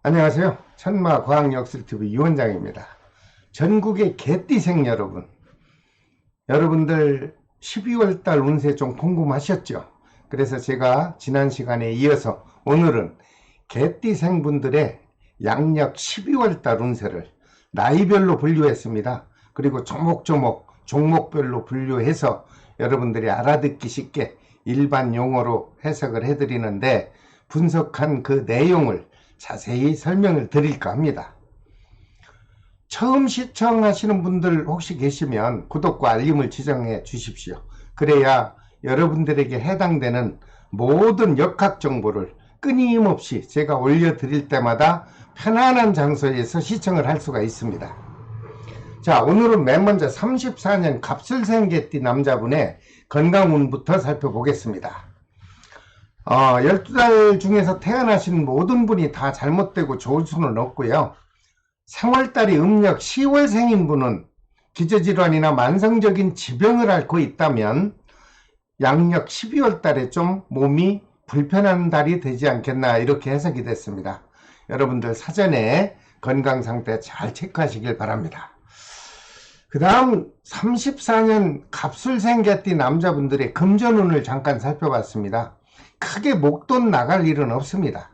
안녕하세요. 천마과학역술TV 유원장입니다. 전국의 개띠생 여러분, 여러분들 12월달 운세 좀 궁금하셨죠? 그래서 제가 지난 시간에 이어서 오늘은 개띠생분들의 양력 12월달 운세를 나이별로 분류했습니다. 그리고 조목조목 종목별로 분류해서 여러분들이 알아듣기 쉽게 일반 용어로 해석을 해드리는데, 분석한 그 내용을 자세히 설명을 드릴까 합니다. 처음 시청하시는 분들 혹시 계시면 구독과 알림을 지정해 주십시오. 그래야 여러분들에게 해당되는 모든 역학 정보를 끊임없이 제가 올려드릴 때마다 편안한 장소에서 시청을 할 수가 있습니다. 자, 오늘은 맨 먼저 34년 갑술생 개띠 남자분의 건강운부터 살펴보겠습니다. 12달 중에서 태어나신 모든 분이 다 잘못되고 좋을 수는 없고요. 생월달이 음력 10월생인 분은 기저질환이나 만성적인 지병을 앓고 있다면 양력 12월달에 좀 몸이 불편한 달이 되지 않겠나, 이렇게 해석이 됐습니다. 여러분들 사전에 건강상태 잘 체크하시길 바랍니다. 그 다음 34년 갑술생 개띠 남자분들의 금전운을 잠깐 살펴봤습니다. 크게 목돈 나갈 일은 없습니다.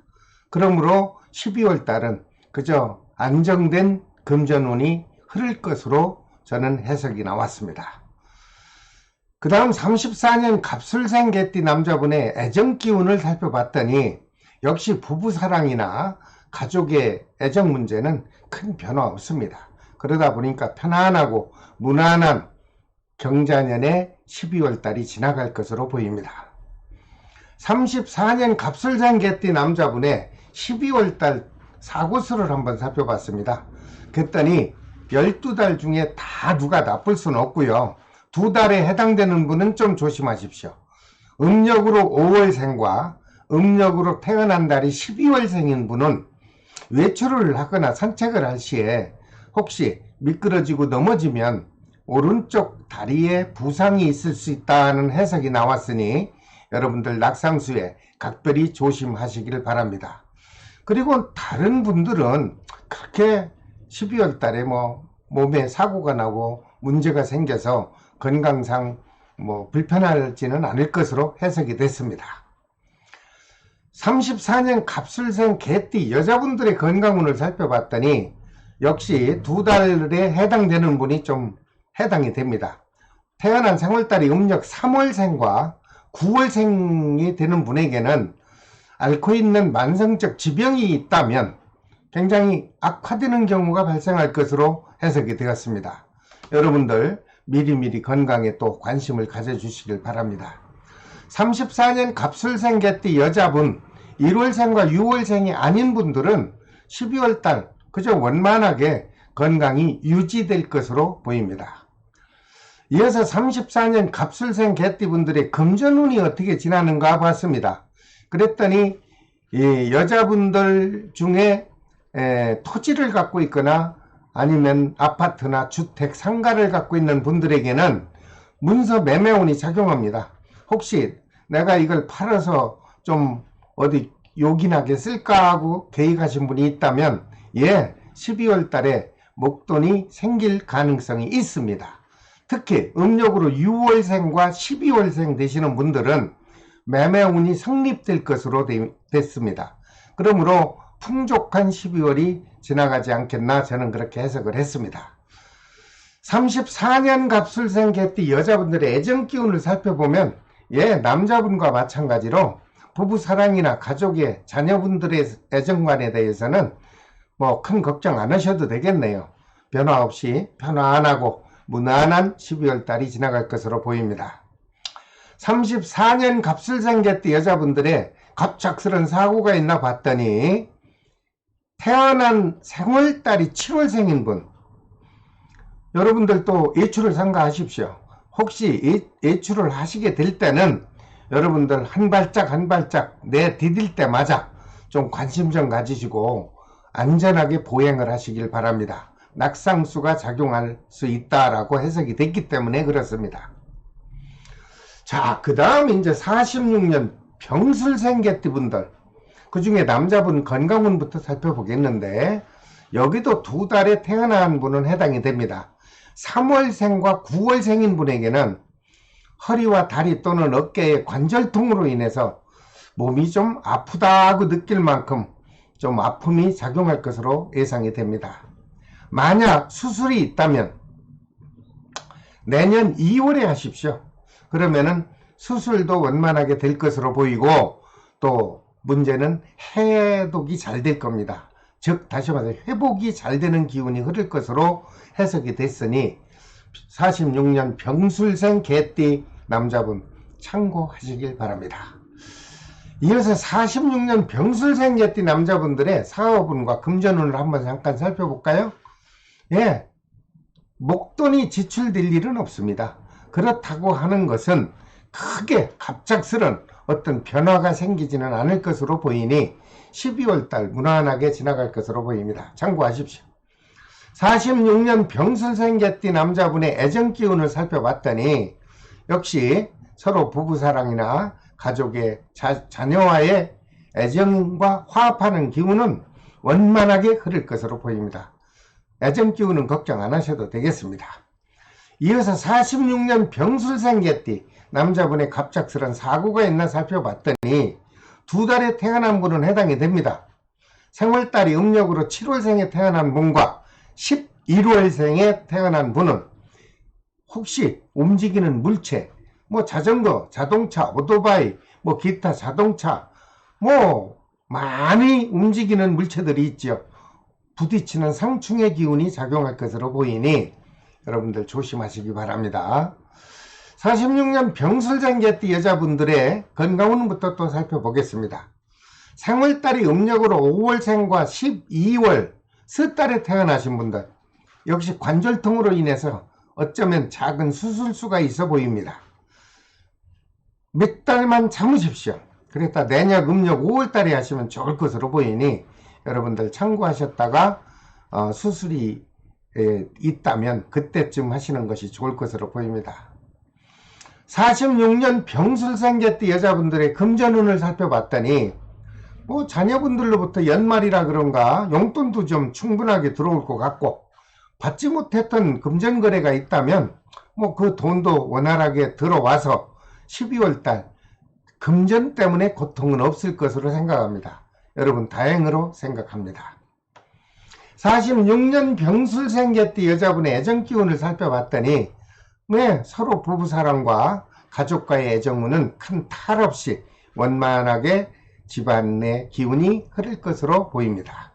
그러므로 12월 달은 그저 안정된 금전운이 흐를 것으로 저는 해석이 나왔습니다. 그 다음 34년 갑술생 개띠 남자분의 애정기운을 살펴봤더니 역시 부부사랑이나 가족의 애정 문제는 큰 변화 없습니다. 그러다 보니까 편안하고 무난한 경자년의 12월 달이 지나갈 것으로 보입니다. 34년 갑술생 개띠 남자분의 12월달 사고수를 한번 살펴봤습니다. 그랬더니 12달 중에 다 누가 나쁠 수는 없고요. 2달에 해당되는 분은 좀 조심하십시오. 음력으로 5월생과 음력으로 태어난 달이 12월생인 분은 외출을 하거나 산책을 할 시에 혹시 미끄러지고 넘어지면 오른쪽 다리에 부상이 있을 수 있다는 해석이 나왔으니 여러분들 낙상수에 각별히 조심하시길 바랍니다. 그리고 다른 분들은 그렇게 12월 달에 몸에 사고가 나고 문제가 생겨서 건강상 불편하지는 않을 것으로 해석이 됐습니다. 34년 갑술생 개띠 여자분들의 건강운을 살펴봤더니 역시 2달에 해당되는 분이 좀 해당이 됩니다. 태어난 생월달이 음력 3월생과 9월생이 되는 분에게는 앓고 있는 만성적 지병이 있다면 굉장히 악화되는 경우가 발생할 것으로 해석이 되었습니다. 여러분들 미리미리 건강에 또 관심을 가져주시길 바랍니다. 34년 갑술생 개띠 여자분 1월생과 6월생이 아닌 분들은 12월달 그저 원만하게 건강이 유지될 것으로 보입니다. 이어서 34년 갑술생 개띠분들의 금전운이 어떻게 지나는가 봤습니다. 그랬더니 이 여자분들 중에 토지를 갖고 있거나 아니면 아파트나 주택, 상가를 갖고 있는 분들에게는 문서 매매운이 작용합니다. 혹시 내가 이걸 팔아서 좀 어디 요긴하게 쓸까 하고 계획하신 분이 있다면 12월 달에 목돈이 생길 가능성이 있습니다. 특히 음력으로 6월생과 12월생 되시는 분들은 매매운이 성립될 것으로 됐습니다. 그러므로 풍족한 12월이 지나가지 않겠나, 저는 그렇게 해석을 했습니다. 34년 갑술생 개띠 여자분들의 애정기운을 살펴보면 남자분과 마찬가지로 부부사랑이나 가족의 자녀분들의 애정관에 대해서는 큰 걱정 안 하셔도 되겠네요. 변화 없이 편안하고 무난한 12월 달이 지나갈 것으로 보입니다. 34년 갑술생 개띠 여자분들의 갑작스런 사고가 있나 봤더니 태어난 생월달이 7월생인 분, 여러분들 또 예출을 삼가하십시오. 혹시 예출을 하시게 될 때는 여러분들 한 발짝 한 발짝 내디딜 때마다 좀 관심 좀 가지시고 안전하게 보행을 하시길 바랍니다. 낙상수가 작용할 수 있다라고 해석이 됐기 때문에 그렇습니다. 자, 그 다음 이제 46년 병술생 개띠분들 그 중에 남자분 건강운부터 살펴보겠는데, 여기도 2달에 태어난 분은 해당이 됩니다. 3월생과 9월생인 분에게는 허리와 다리 또는 어깨의 관절통으로 인해서 몸이 좀 아프다고 느낄 만큼 좀 아픔이 작용할 것으로 예상이 됩니다. 만약 수술이 있다면 내년 2월에 하십시오. 그러면은 수술도 원만하게 될 것으로 보이고, 또 문제는 해독이 잘 될 겁니다. 즉 다시 말해서 회복이 잘 되는 기운이 흐를 것으로 해석이 됐으니 46년 병술생 개띠 남자분 참고하시길 바랍니다. 이어서 46년 병술생 개띠 남자분들의 사업운과 금전운을 한번 잠깐 살펴볼까요? 예, 목돈이 지출될 일은 없습니다. 그렇다고 하는 것은 크게 갑작스런 어떤 변화가 생기지는 않을 것으로 보이니 12월달 무난하게 지나갈 것으로 보입니다. 참고하십시오. 46년 병술생 개띠 남자분의 애정기운을 살펴봤더니 역시 서로 부부사랑이나 가족의 자녀와의 애정과 화합하는 기운은 원만하게 흐를 것으로 보입니다. 애정기운은 걱정 안 하셔도 되겠습니다. 이어서 46년 병술생 개띠 남자분의 갑작스런 사고가 있나 살펴봤더니 2달에 태어난 분은 해당이 됩니다. 생월달이 음력으로 7월생에 태어난 분과 11월생에 태어난 분은 혹시 움직이는 물체, 뭐 자전거, 자동차, 오토바이, 뭐 기타 자동차, 뭐 많이 움직이는 물체들이 있죠. 부딪히는 상충의 기운이 작용할 것으로 보이니 여러분들 조심하시기 바랍니다. 46년 병술생 개띠 여자분들의 건강운부터 또 살펴보겠습니다. 생월달이 음력으로 5월생과 12월 스달에 태어나신 분들, 역시 관절통으로 인해서 어쩌면 작은 수술수가 있어 보입니다. 몇 달만 참으십시오. 그랬다 내년 음력 5월달에 하시면 좋을 것으로 보이니 여러분들 참고하셨다가 수술이 있다면 그때쯤 하시는 것이 좋을 것으로 보입니다. 46년 병술생 개띠 여자분들의 금전운을 살펴봤더니 뭐 자녀분들로부터 연말이라 그런가 용돈도 좀 충분하게 들어올 것 같고, 받지 못했던 금전거래가 있다면 뭐 그 돈도 원활하게 들어와서 12월달 금전 때문에 고통은 없을 것으로 생각합니다. 여러분 다행으로 생각합니다. 46년 병술생 개띠 여자분의 애정기운을 살펴봤더니 서로 부부사랑과 가족과의 애정운은 큰 탈 없이 원만하게 집안의 기운이 흐를 것으로 보입니다.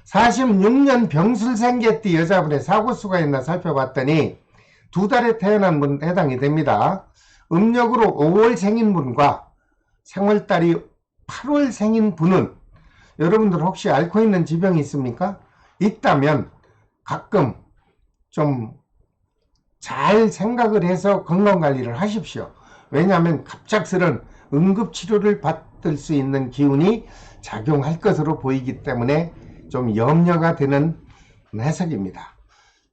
46년 병술생 개띠 여자분의 사고수가 있나 살펴봤더니 2달에 태어난 분 해당이 됩니다. 음력으로 5월 생인 분과 생월달이 8월 생인 분은 여러분들 혹시 앓고 있는 지병이 있습니까? 있다면 가끔 좀 잘 생각을 해서 건강관리를 하십시오. 왜냐하면 갑작스런 응급치료를 받을 수 있는 기운이 작용할 것으로 보이기 때문에 좀 염려가 되는 해석입니다.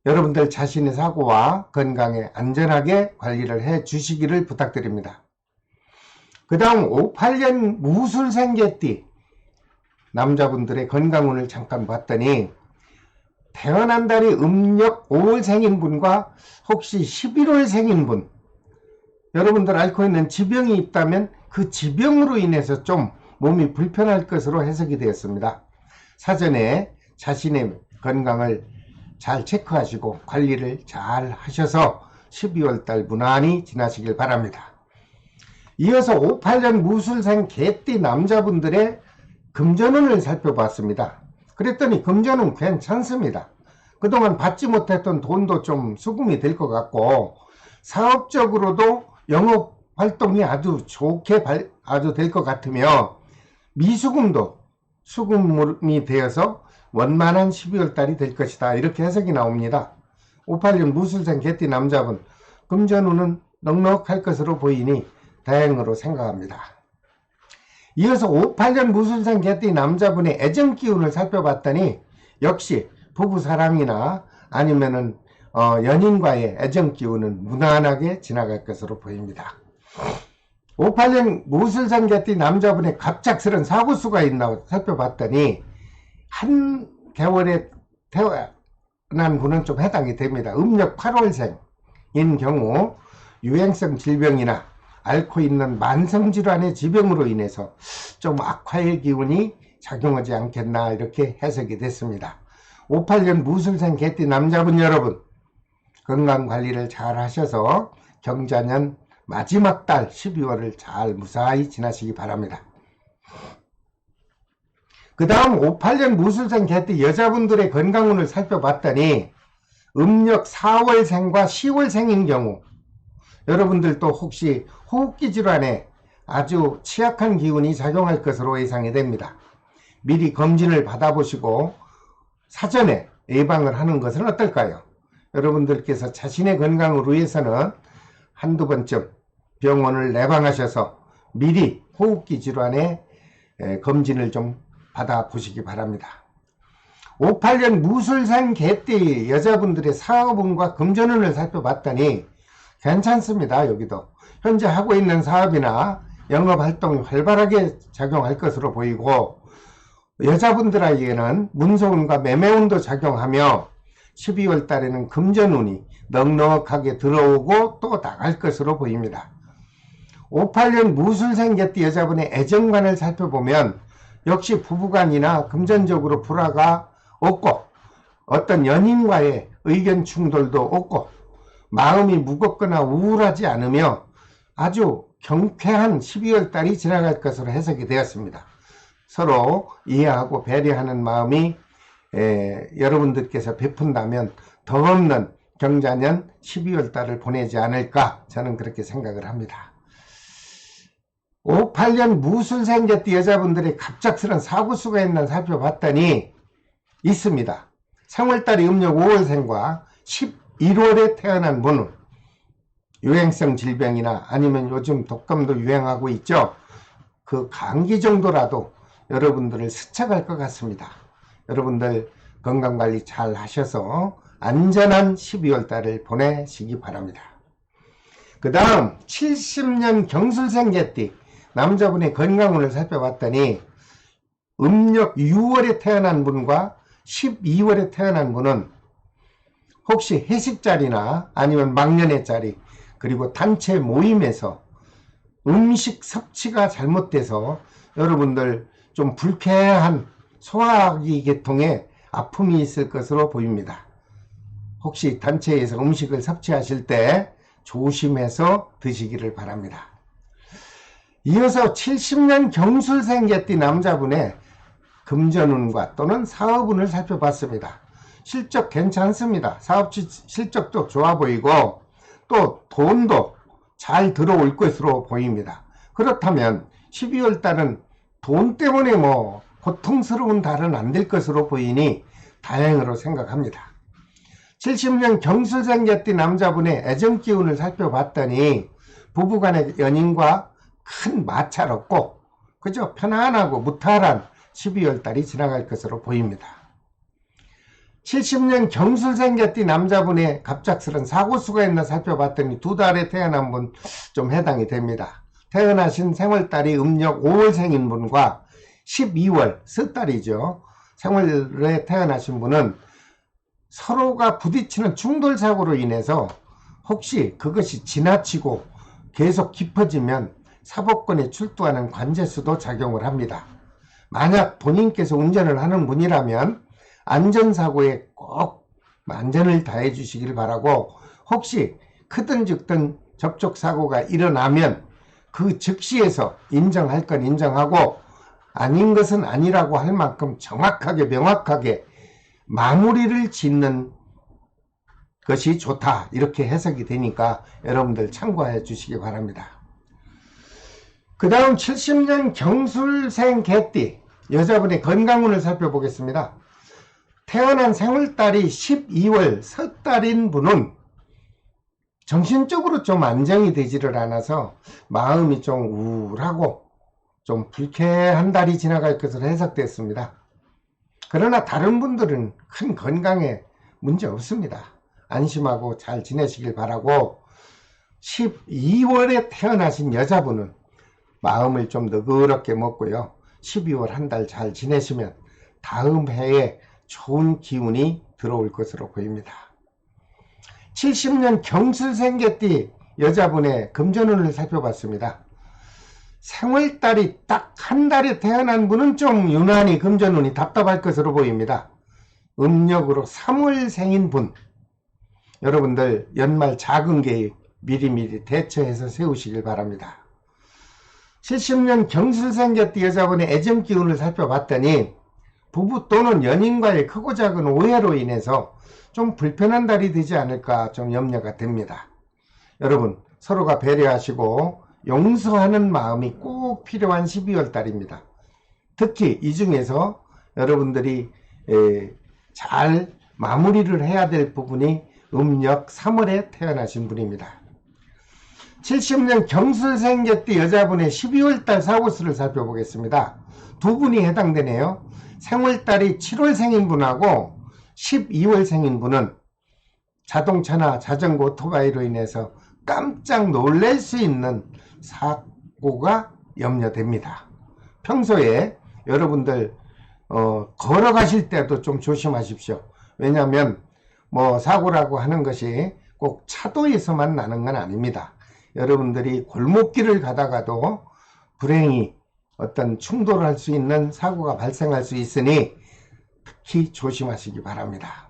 여러분들 자신의 사고와 건강에 안전하게 관리를 해 주시기를 부탁드립니다. 그 다음 58년 무술생 개띠 남자분들의 건강운을 잠깐 봤더니 태어난 달이 음력 5월 생인 분과 혹시 11월 생인 분, 여러분들 앓고 있는 지병이 있다면 그 지병으로 인해서 좀 몸이 불편할 것으로 해석이 되었습니다. 사전에 자신의 건강을 잘 체크하시고 관리를 잘 하셔서 12월달 무난히 지나시길 바랍니다. 이어서 58년 무술생 개띠 남자분들의 금전운을 살펴봤습니다. 그랬더니 금전은 괜찮습니다. 그동안 받지 못했던 돈도 좀 수금이 될 것 같고, 사업적으로도 영업 활동이 아주 좋게 아주 될 것 같으며, 미수금도 수금이 되어서 원만한 12월 달이 될 것이다, 이렇게 해석이 나옵니다. 58년 무술생 개띠 남자분 금전운은 넉넉할 것으로 보이니 다행으로 생각합니다. 이어서 58년 무술생 개띠 남자분의 애정기운을 살펴봤더니 역시 부부사랑이나 아니면은 연인과의 애정기운은 무난하게 지나갈 것으로 보입니다. 58년 무술생 개띠 남자분의 갑작스런 사고수가 있나 살펴봤더니 한개월에 태어난 분은 좀 해당이 됩니다. 음력 8월생인 경우 유행성 질병이나 앓고 있는 만성질환의 지병으로 인해서 좀 악화의 기운이 작용하지 않겠나 이렇게 해석이 됐습니다. 58년 무술생 개띠 남자분 여러분, 건강관리를 잘 하셔서 경자년 마지막 달 12월을 잘 무사히 지나시기 바랍니다. 그 다음 58년 무술생 개띠 여자분들의 건강운을 살펴봤더니 음력 4월생과 10월생인 경우 여러분들도 혹시 호흡기 질환에 아주 취약한 기운이 작용할 것으로 예상이 됩니다. 미리 검진을 받아보시고 사전에 예방을 하는 것은 어떨까요? 여러분들께서 자신의 건강을 위해서는 한두 번쯤 병원을 내방하셔서 미리 호흡기 질환의 검진을 좀 받아보시기 바랍니다. 58년 무술생 개띠 여자분들의 사업운과 금전운을 살펴봤더니 괜찮습니다. 여기도 현재 하고 있는 사업이나 영업활동이 활발하게 작용할 것으로 보이고 여자분들에게는 문서운과 매매운도 작용하며 12월 달에는 금전운이 넉넉하게 들어오고 또 나갈 것으로 보입니다. 58년 무술생 개띠 여자분의 애정관을 살펴보면 역시 부부간이나 금전적으로 불화가 없고 어떤 연인과의 의견 충돌도 없고 마음이 무겁거나 우울하지 않으며 아주 경쾌한 12월 달이 지나갈 것으로 해석이 되었습니다. 서로 이해하고 배려하는 마음이 여러분들께서 베푼다면 더 없는 경자년 12월 달을 보내지 않을까 저는 그렇게 생각을 합니다. 58년 무술생 개띠 여자분들의 갑작스런 사고수가 있나 살펴봤더니 있습니다. 3월달이 음력 5월생과 11월에 태어난 분은 유행성 질병이나 아니면 요즘 독감도 유행하고 있죠. 그 감기 정도라도 여러분들을 스쳐갈 것 같습니다. 여러분들 건강관리 잘 하셔서 안전한 12월 달을 보내시기 바랍니다. 그 다음 70년 경술생 개띠 남자분의 건강운을 살펴봤더니 음력 6월에 태어난 분과 12월에 태어난 분은 혹시 회식자리나 아니면 막년의 자리 그리고 단체 모임에서 음식 섭취가 잘못돼서 여러분들 좀 불쾌한 소화기 계통에 아픔이 있을 것으로 보입니다. 혹시 단체에서 음식을 섭취하실 때 조심해서 드시기를 바랍니다. 이어서 70년 경술생 개띠 남자분의 금전운과 또는 사업운을 살펴봤습니다. 실적 괜찮습니다. 사업 실적도 좋아 보이고 또 돈도 잘 들어올 것으로 보입니다. 그렇다면 12월 달은 돈 때문에 고통스러운 달은 안 될 것으로 보이니 다행으로 생각합니다. 70년 경술생 개띠 남자분의 애정기운을 살펴봤더니 부부간의 연인과 큰 마찰 없고 그저 편안하고 무탈한 12월 달이 지나갈 것으로 보입니다. 70년 경술생 개띠 남자분의 갑작스런 사고수가 있나 살펴봤더니 두 달에 태어난 분 좀 해당이 됩니다. 태어나신 생월달이 음력 5월생인 분과 12월 섣달이죠. 생월에 태어나신 분은 서로가 부딪히는 충돌사고로 인해서 혹시 그것이 지나치고 계속 깊어지면 사법권에 출두하는 관제수도 작용을 합니다. 만약 본인께서 운전을 하는 분이라면 안전사고에 꼭 만전을 다해 주시길 바라고 혹시 크든 적든 접촉사고가 일어나면 그 즉시에서 인정할 건 인정하고 아닌 것은 아니라고 할 만큼 정확하게 명확하게 마무리를 짓는 것이 좋다 이렇게 해석이 되니까 여러분들 참고해 주시기 바랍니다. 그 다음 70년 경술생 개띠 여자분의 건강운을 살펴보겠습니다. 태어난 생월달이 12월 섣달인 분은 정신적으로 좀 안정이 되지를 않아서 마음이 좀 우울하고 좀 불쾌한 달이 지나갈 것으로 해석됐습니다. 그러나 다른 분들은 큰 건강에 문제 없습니다. 안심하고 잘 지내시길 바라고 12월에 태어나신 여자분은 마음을 좀 너그럽게 먹고요. 12월 한 달 잘 지내시면 다음 해에 좋은 기운이 들어올 것으로 보입니다. 70년 경술생개띠 여자분의 금전운을 살펴봤습니다. 생월달이 딱 한 달에 태어난 분은 좀 유난히 금전운이 답답할 것으로 보입니다. 음력으로 3월생인 분, 여러분들 연말 작은 계획 미리미리 대처해서 세우시길 바랍니다. 70년 경술생개띠 여자분의 애정기운을 살펴봤더니 부부 또는 연인과의 크고 작은 오해로 인해서 좀 불편한 달이 되지 않을까 좀 염려가 됩니다. 여러분, 서로가 배려하시고 용서하는 마음이 꼭 필요한 12월 달입니다. 특히 이 중에서 여러분들이 잘 마무리를 해야 될 부분이 음력 3월에 태어나신 분입니다. 70년 경술생개띠 여자분의 12월달 사고수를 살펴보겠습니다. 두 분이 해당되네요. 생월달이 7월생인 분하고 12월생인 분은 자동차나 자전거, 오토바이로 인해서 깜짝 놀랄 수 있는 사고가 염려됩니다. 평소에 여러분들 걸어가실 때도 좀 조심하십시오. 왜냐하면 뭐 사고라고 하는 것이 꼭 차도에서만 나는 건 아닙니다. 여러분들이 골목길을 가다가도 불행히 어떤 충돌을 할 수 있는 사고가 발생할 수 있으니 특히 조심하시기 바랍니다.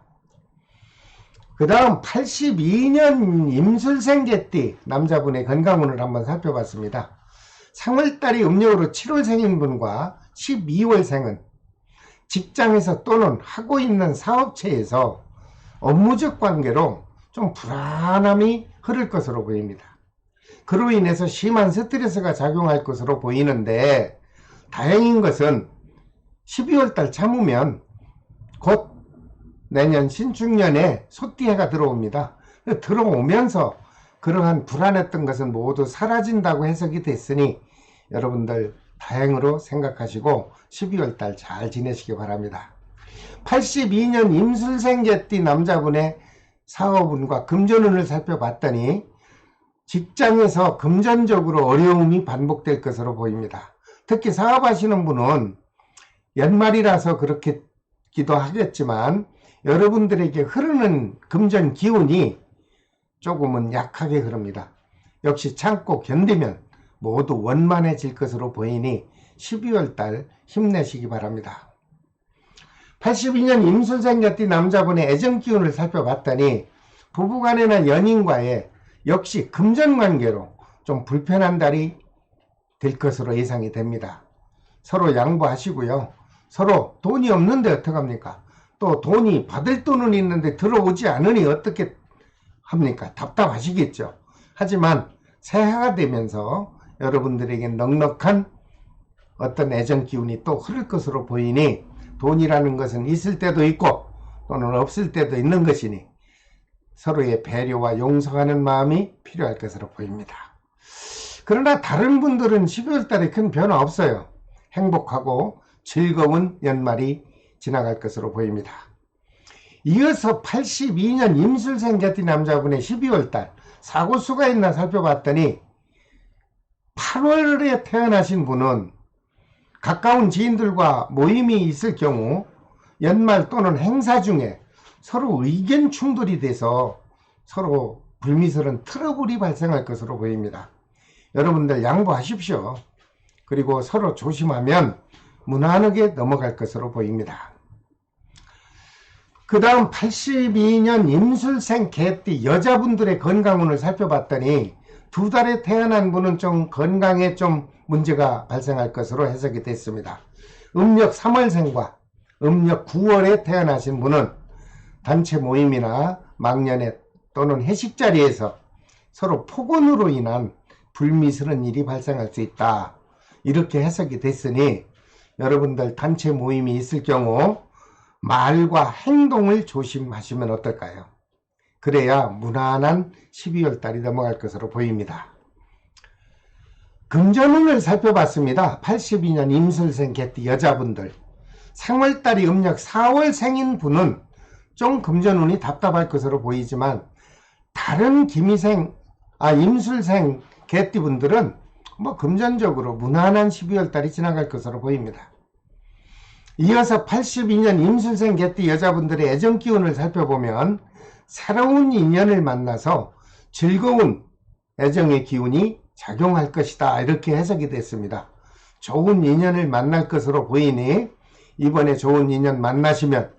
그 다음 82년 임술생개띠 남자분의 건강운을 한번 살펴봤습니다. 3월달이 음력으로 7월생인 분과 12월생은 직장에서 또는 하고 있는 사업체에서 업무적 관계로 좀 불안함이 흐를 것으로 보입니다. 그로 인해서 심한 스트레스가 작용할 것으로 보이는데 다행인 것은 12월달 참으면 곧 내년 신축년에 소띠해가 들어옵니다. 들어오면서 그러한 불안했던 것은 모두 사라진다고 해석이 됐으니 여러분들 다행으로 생각하시고 12월달 잘 지내시기 바랍니다. 82년 임술생개띠 남자분의 사업운과 금전운을 살펴봤더니 직장에서 금전적으로 어려움이 반복될 것으로 보입니다. 특히 사업하시는 분은 연말이라서 그렇기도 하겠지만 여러분들에게 흐르는 금전 기운이 조금은 약하게 흐릅니다. 역시 참고 견디면 모두 원만해질 것으로 보이니 12월달 힘내시기 바랍니다. 82년 임술생개띠 남자분의 애정기운을 살펴봤더니 부부간이나 연인과의 역시 금전관계로 좀 불편한 달이 될 것으로 예상이 됩니다. 서로 양보하시고요. 서로 돈이 없는데 어떡합니까? 또 돈이 받을 돈은 있는데 들어오지 않으니 어떻게 합니까? 답답하시겠죠. 하지만 새해가 되면서 여러분들에게 넉넉한 어떤 애정 기운이 또 흐를 것으로 보이니 돈이라는 것은 있을 때도 있고 또는 없을 때도 있는 것이니 서로의 배려와 용서하는 마음이 필요할 것으로 보입니다. 그러나 다른 분들은 12월 달에 큰 변화 없어요. 행복하고 즐거운 연말이 지나갈 것으로 보입니다. 이어서 82년 임술생개띠 남자분의 12월 달 사고수가 있나 살펴봤더니 8월에 태어나신 분은 가까운 지인들과 모임이 있을 경우 연말 또는 행사 중에 서로 의견 충돌이 돼서 서로 불미스러운 트러블이 발생할 것으로 보입니다. 여러분들 양보하십시오. 그리고 서로 조심하면 무난하게 넘어갈 것으로 보입니다. 그 다음 82년 임술생 개띠 여자분들의 건강운을 살펴봤더니 두 달에 태어난 분은 좀 건강에 좀 문제가 발생할 것으로 해석이 됐습니다. 음력 3월생과 음력 9월에 태어나신 분은 단체 모임이나 막년회 또는 회식 자리에서 서로 폭언으로 인한 불미스러운 일이 발생할 수 있다. 이렇게 해석이 됐으니 여러분들 단체 모임이 있을 경우 말과 행동을 조심하시면 어떨까요? 그래야 무난한 12월 달이 넘어갈 것으로 보입니다. 금전운을 살펴봤습니다. 82년 임술생 개띠 여자분들 생월달이 음력 4월생인 분은 좀 금전운이 답답할 것으로 보이지만 다른 임술생 개띠분들은 금전적으로 무난한 12월 달이 지나갈 것으로 보입니다. 이어서 82년 임술생 개띠 여자분들의 애정 기운을 살펴보면 새로운 인연을 만나서 즐거운 애정의 기운이 작용할 것이다, 이렇게 해석이 됐습니다. 좋은 인연을 만날 것으로 보이니 이번에 좋은 인연 만나시면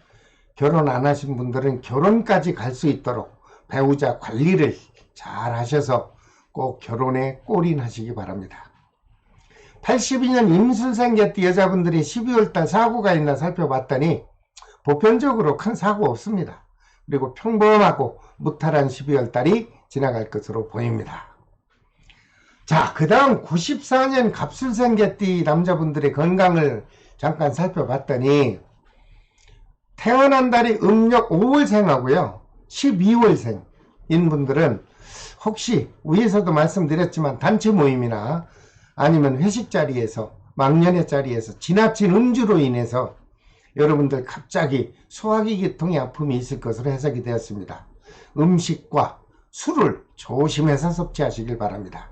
결혼 안 하신 분들은 결혼까지 갈 수 있도록 배우자 관리를 잘 하셔서 꼭 결혼에 골인하시기 바랍니다. 82년 임술생 개띠 여자분들이 12월달 사고가 있나 살펴봤더니 보편적으로 큰 사고 없습니다. 그리고 평범하고 무탈한 12월달이 지나갈 것으로 보입니다. 자, 그 다음 94년 갑술생 개띠 남자분들의 건강을 잠깐 살펴봤더니 태어난 달이 음력 5월생하고요 12월생인 분들은 혹시 위에서도 말씀드렸지만 단체 모임이나 아니면 회식 자리에서, 막년회 자리에서 지나친 음주로 인해서 여러분들 갑자기 소화기 계통의 아픔이 있을 것으로 해석이 되었습니다. 음식과 술을 조심해서 섭취하시길 바랍니다.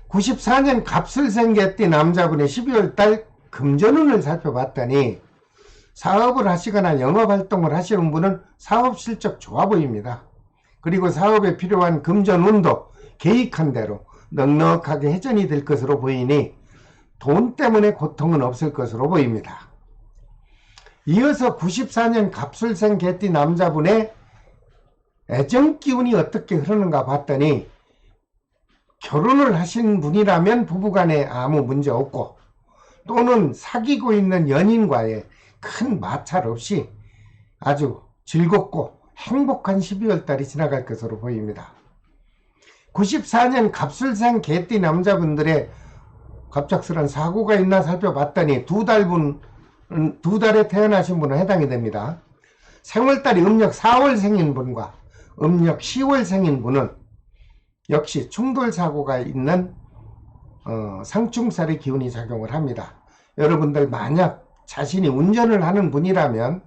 94년 갑술생 개띠 남자분의 12월달 금전운을 살펴봤더니 사업을 하시거나 영업활동을 하시는 분은 사업 실적 좋아 보입니다. 그리고 사업에 필요한 금전운도 계획한 대로 넉넉하게 회전이 될 것으로 보이니 돈 때문에 고통은 없을 것으로 보입니다. 이어서 94년 갑술생 개띠 남자분의 애정 기운이 어떻게 흐르는가 봤더니 결혼을 하신 분이라면 부부간에 아무 문제 없고 또는 사귀고 있는 연인과의 큰 마찰 없이 아주 즐겁고 행복한 12월달이 지나갈 것으로 보입니다. 94년 갑술생 개띠 남자분들의 갑작스런 사고가 있나 살펴봤더니 두 달에 태어나신 분은 해당이 됩니다. 생월달이 음력 4월생인 분과 음력 10월생인 분은 역시 충돌사고가 있는 상충살의 기운이 작용을 합니다. 여러분들 만약 자신이 운전을 하는 분이라면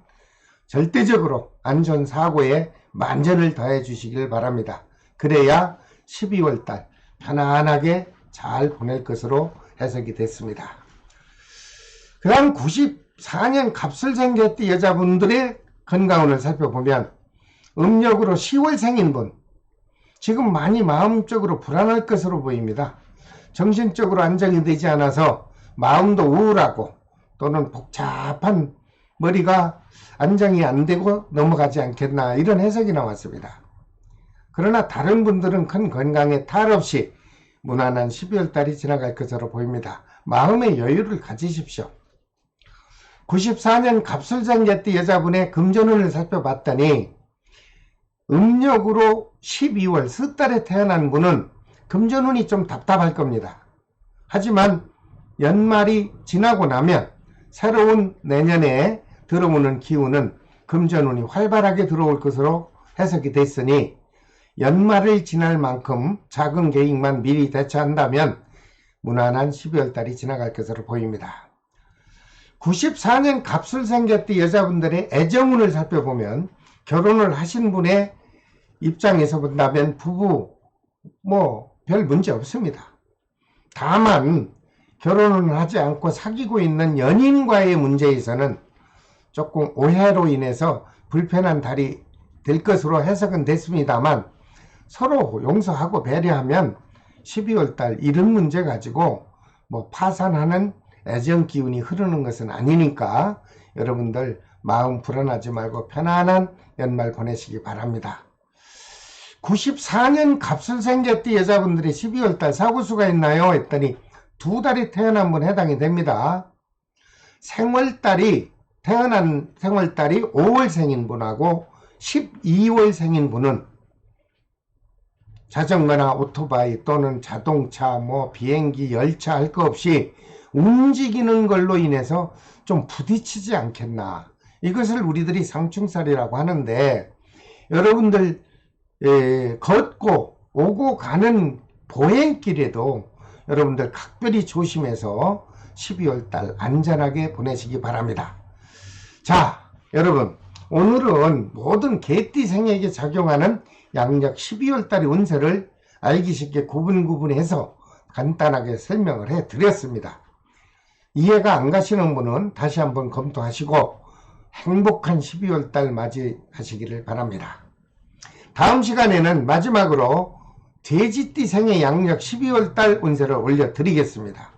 절대적으로 안전사고에 만전을 더해 주시길 바랍니다. 그래야 12월달 편안하게 잘 보낼 것으로 해석이 됐습니다. 그 다음 94년 갑술생 개띠 여자분들의 건강운을 살펴보면 음력으로 10월생인 분, 지금 많이 마음적으로 불안할 것으로 보입니다. 정신적으로 안정이 되지 않아서 마음도 우울하고 또는 복잡한 머리가 안정이 안 되고 넘어가지 않겠나, 이런 해석이 나왔습니다. 그러나 다른 분들은 큰 건강에 탈 없이 무난한 12월달이 지나갈 것으로 보입니다. 마음의 여유를 가지십시오. 94년 갑술생 개띠 여자분의 금전운을 살펴봤더니 음력으로 12월 스달에 태어난 분은 금전운이 좀 답답할 겁니다. 하지만 연말이 지나고 나면 새로운 내년에 들어오는 기운은 금전운이 활발하게 들어올 것으로 해석이 됐으니 연말을 지날 만큼 작은 계획만 미리 대처한다면 무난한 12월달이 지나갈 것으로 보입니다. 94년 갑술생 개띠 여자분들의 애정운을 살펴보면 결혼을 하신 분의 입장에서 본다면 부부 별 문제 없습니다. 다만 결혼을 하지 않고 사귀고 있는 연인과의 문제에서는 조금 오해로 인해서 불편한 달이 될 것으로 해석은 됐습니다만 서로 용서하고 배려하면 12월달 이런 문제 가지고 파산하는 애정 기운이 흐르는 것은 아니니까 여러분들 마음 불안하지 말고 편안한 연말 보내시기 바랍니다. 94년 갑술생 개띠 여자분들이 12월달 사고수가 있나요? 했더니 두 달이 태어난 분 해당이 됩니다. 태어난 생월달이 5월생인 분하고 12월생인 분은 자전거나 오토바이 또는 자동차, 비행기, 열차 할 거 없이 움직이는 걸로 인해서 좀 부딪히지 않겠나. 이것을 우리들이 상충살이라고 하는데 여러분들 걷고 오고 가는 보행길에도 여러분들 각별히 조심해서 12월달 안전하게 보내시기 바랍니다. 자, 여러분 오늘은 모든 개띠생에게 작용하는 양력 12월달의 운세를 알기 쉽게 구분해서 간단하게 설명을 해 드렸습니다. 이해가 안 가시는 분은 다시 한번 검토하시고 행복한 12월 달 맞이하시기를 바랍니다. 다음 시간에는 마지막으로 돼지띠 생의 양력 12월 달 운세를 올려드리겠습니다.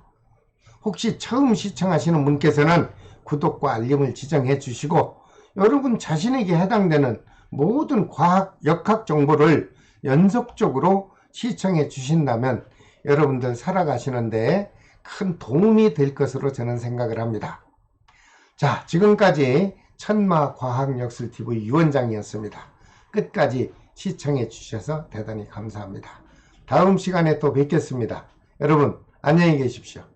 혹시 처음 시청하시는 분께서는 구독과 알림을 지정해 주시고 여러분 자신에게 해당되는 모든 과학, 역학 정보를 연속적으로 시청해 주신다면 여러분들 살아가시는데 큰 도움이 될 것으로 저는 생각을 합니다. 자, 지금까지 천마과학역술TV 유원장이었습니다. 끝까지 시청해 주셔서 대단히 감사합니다. 다음 시간에 또 뵙겠습니다. 여러분 안녕히 계십시오.